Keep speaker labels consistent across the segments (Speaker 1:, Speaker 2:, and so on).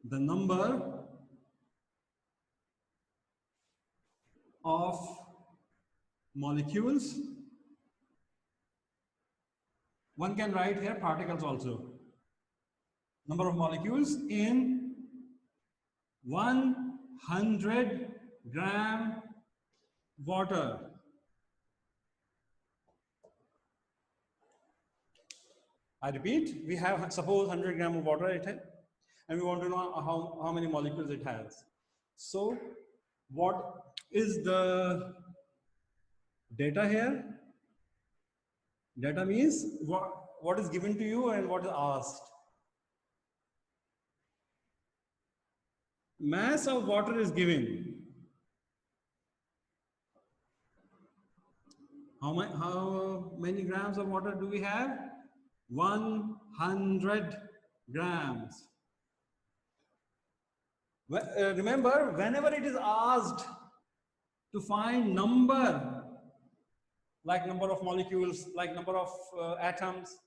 Speaker 1: the number of molecules. One can write here particles also. Number of molecules in 100-gram water. I repeat, we have suppose 100 gram of water and we want to know how many molecules it has. So what is the data here? Data means what is given to you and what is asked. Mass of water is given. How many grams of water do we have? 100 grams. Remember, whenever it is asked to find number, like number of molecules, like number of atoms,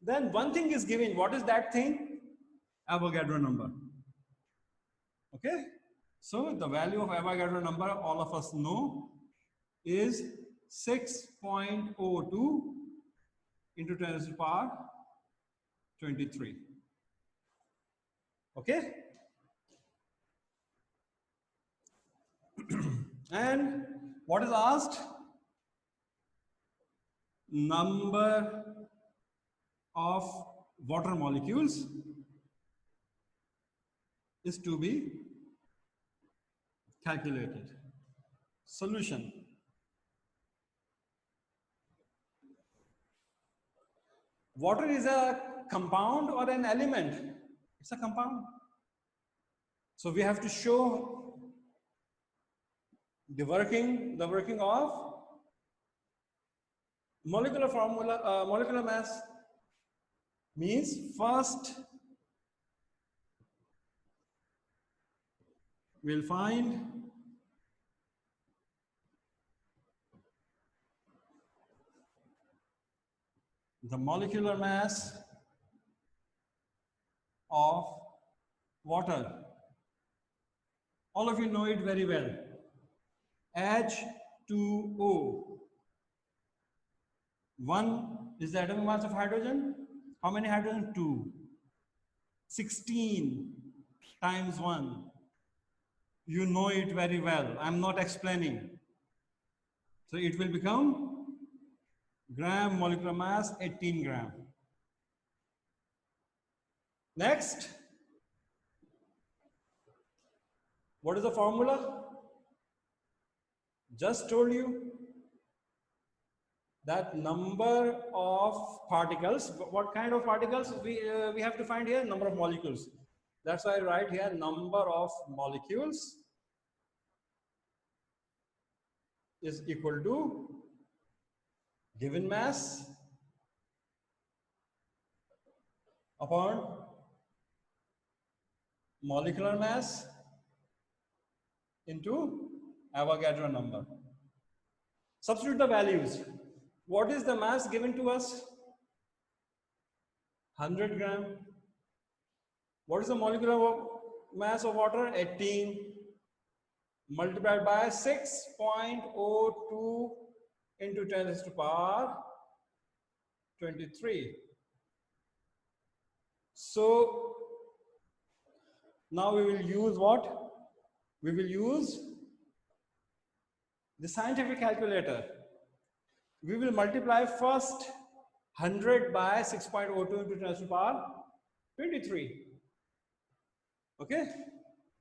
Speaker 1: then one thing is given. What is that thing? Avogadro number. Okay? So the value of Avogadro number, all of us know, is 6.02 into 10 to the power 23. Okay? And what is asked? Number of water molecules is to be calculated. Solution. Water is a compound or an element? It's a compound. So we have to show the working of molecular formula, molecular mass means first we'll find the molecular mass of water. All of you know it very well. H2O. 1 is the atomic mass of hydrogen. How many hydrogen? 2. 16 times 1. You know it very well. I'm not explaining. So it will become gram molecular mass 18 gram. Next, what is the formula? Just told you that number of particles. What kind of particles we have to find here? Number of molecules. That's why I write here number of molecules is equal to given mass upon molecular mass into Avogadro number. Substitute the values. What is the mass given to us? 100 gram. What is the molecular mass of water? 18 multiplied by 6.02 into 10 to the power 23. So now we will use what? We will use the scientific calculator. We will multiply first 100 by 6.02 into 10 to the power 23. Okay?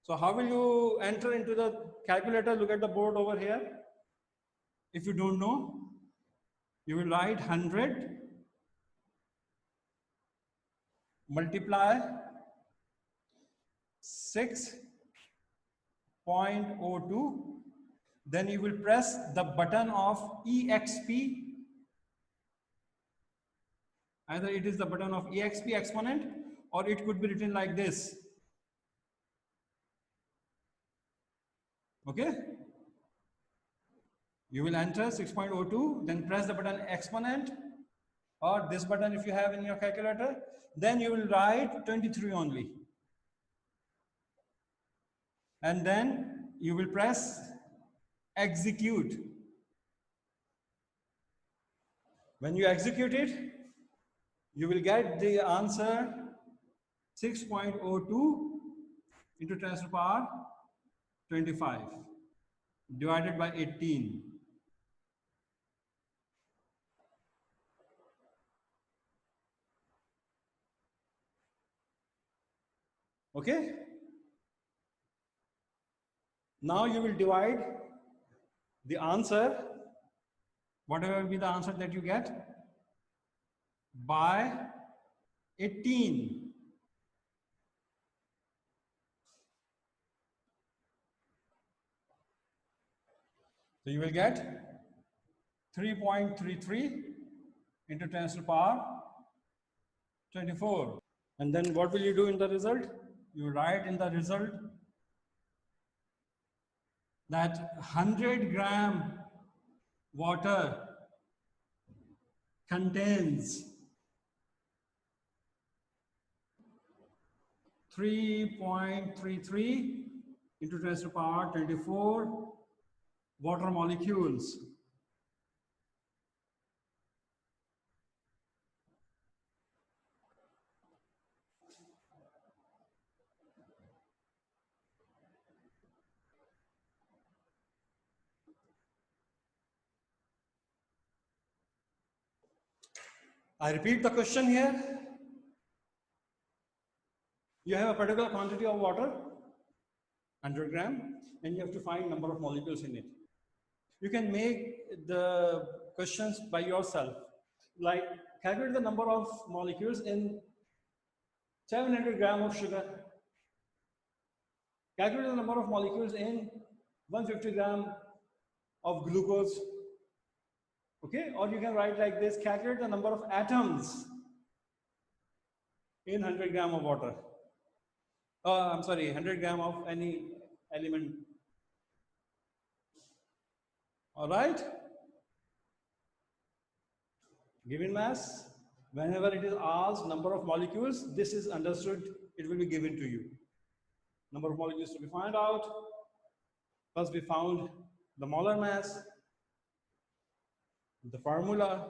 Speaker 1: So how will you enter into the calculator? Look at the board over here. If you don't know, you will write 100 multiply 6.02, then you will press the button of EXP. Either it is the button of EXP exponent or it could be written like this. Okay? You will enter 6.02, then press the button exponent or this button if you have in your calculator, then you will write 23 only. and then you will press execute. When you execute it, you will get the answer 6.02 into 10 to the power 25 divided by 18. Okay? Now you will divide the answer, whatever will be the answer that you get, by 18. So you will get 3.33 into 10 to the power 24. And then what will you do in the result? You write in the result that 100-gram water contains 3.33 into 10 to the power 24 water molecules. I repeat the question here. You have a particular quantity of water, 100 gram, and you have to find number of molecules in it. You can make the questions by yourself. Like calculate the number of molecules in 700 gram of sugar. Calculate the number of molecules in 150 gram of glucose. Okay, or you can write like this, calculate the number of atoms in 100 gram of water. I'm sorry, 100 gram of any element. All right? Given mass, whenever it is asked number of molecules, this is understood, it will be given to you. Number of molecules to be found out. First we found the molar mass, the formula,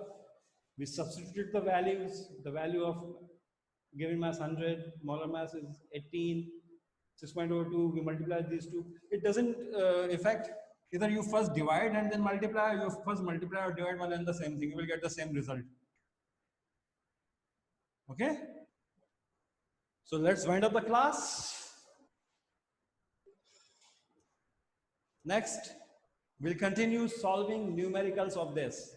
Speaker 1: we substituted the values, the value of given mass 100, molar mass is 18, 6.02, we multiply these two. It doesn't affect, either you first divide and then multiply, or you first multiply or divide one and the same thing, you will get the same result. Okay? So let's wind up the class. Next, we'll continue solving numericals of this.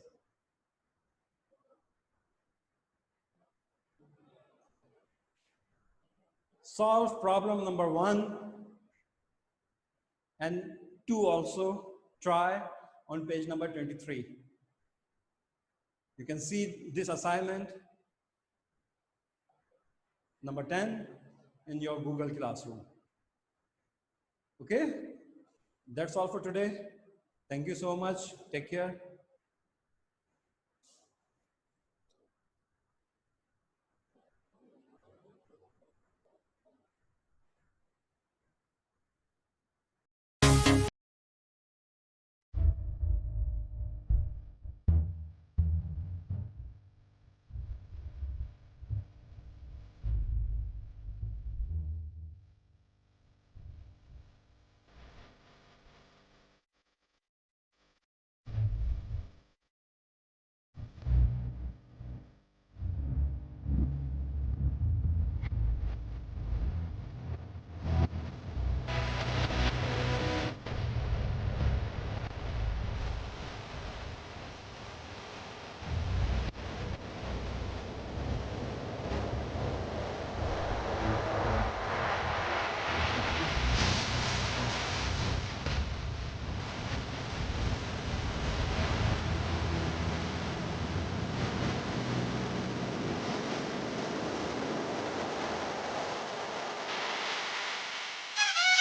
Speaker 1: Solve problem number 1 and 2 also. Try on page number 23. You can see this assignment number 10 in your Google Classroom. Okay? That's all for today. Thank you so much. Take care.